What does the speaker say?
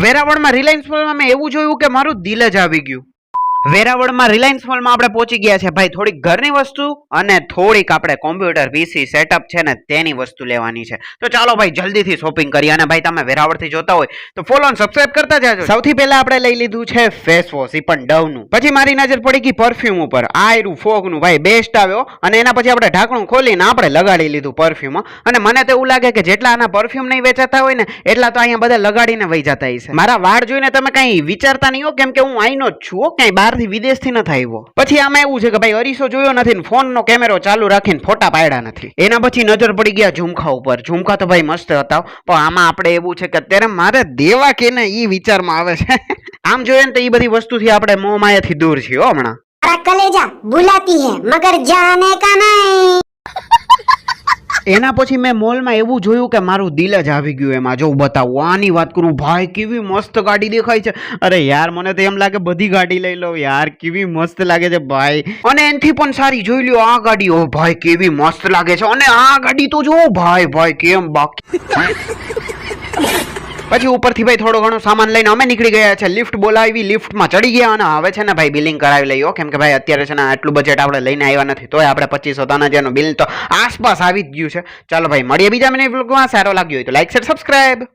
વેરાવળમાં Reliance મોલમાં મેં એવું જોયું કે મારું દિલ જ આવી ગયું. વેરાવળમાં રિલાયન્સ મોલમાં આપણે પહોંચી ગયા છે ભાઈ. થોડીક ઘરની વસ્તુ અને થોડીક આપણે કોમ્પ્યુટર પીસી સેટઅપ છે ને તેની વસ્તુ લેવાની છે. તો ચાલો ભાઈ જલ્દીથી શોપિંગ કરીએ. અને ભાઈ તમે વેરાવળથી જોતા હોય તો ફોલો અને સબસ્ક્રાઇબ કરતા જાજો. સૌથી પહેલા આપણે લઈ લીધું છે ફેસ વોશ, ઈ પણ ડવનું. પછી મારી નજર પડી ગઈ પરફ્યુમ ઉપર. આયરું ફોગનું ભાઈ બેસ્ટ આવ્યો. અને એના પછી આપણે ઢાંકણું ખોલીને આપણે લગાડી લીધું પરફ્યુમ. અને મને તો એવું લાગે કે જેટલા આના પરફ્યુમ નહીં વેચાતા હોય ને એટલા તો અહીંયા બધા લગાડીને વહી જતા હશે. મારા વાળ જોઈને તમે કઈ વિચારતા નહીં હો, કેમ કે હું આઈનો જ છું, કઈ બહારથી વિદેશથી ન આવ્યો. પછી આમાં એવું છે કે ભાઈ અરીસો જોયો નથી ને ફોનનો કેમેરો ચાલુ રાખીને ફોટા પાડ્યા નથી. એના પછી નજર પડી ગયા ઝુમખા ઉપર. ઝુમખા તો ભાઈ મસ્ત હતા, પણ આમાં આપણે એવું છે કે અત્યારે મારે દેવા કે ને ઈ વિચારમાં આવે છે. આમ જોઈએ ને તો ઈ બધી વસ્તુથી આપણે મોહ માયાથી દૂર છીએ હો હમણાં. कलेजा बुलाती है मगर जाने का नहीं. એના પછી મેં મોલમાં એવું જોયું કે મારું દિલ જ આવી ગયું એમાં. જો બતાવું આની વાત કરું ભાઈ, કેવી મસ્ત ગાડી દેખાય છે. અરે યાર મને તો એમ લાગે બધી ગાડી લઈ લઉં યાર, કેવી મસ્ત લાગે છે ભાઈ. અને એનથી પણ સારી જોઈ લ્યો આ ગાડી. ઓ ભાઈ કેવી મસ્ત લાગે છે. અને આ ગાડી તો જો ભાઈ ભાઈ કેમ બાકી. પછી ઉપરથી ભાઈ થોડો ઘણો સામાન લઈને અમે નીકળી ગયા છે. લિફ્ટ બોલાવી, લિફ્ટમાં ચડી ગયા અને હવે છે ને ભાઈ બિલિંગ કરાવી લઈએ. કેમ કે ભાઈ અત્યારે છે ને આટલું બજેટ આપણે લઈને આવ્યા નથી, તોય આપણે 2500 બિલ તો આસપાસ આવી જ ગયું છે. ચાલો ભાઈ મળીએ બીજા મિનિટ વ્લોગમાં. સારો લાગ્યો હોય તો લાઈક શેર સબસ્ક્રાઇબ.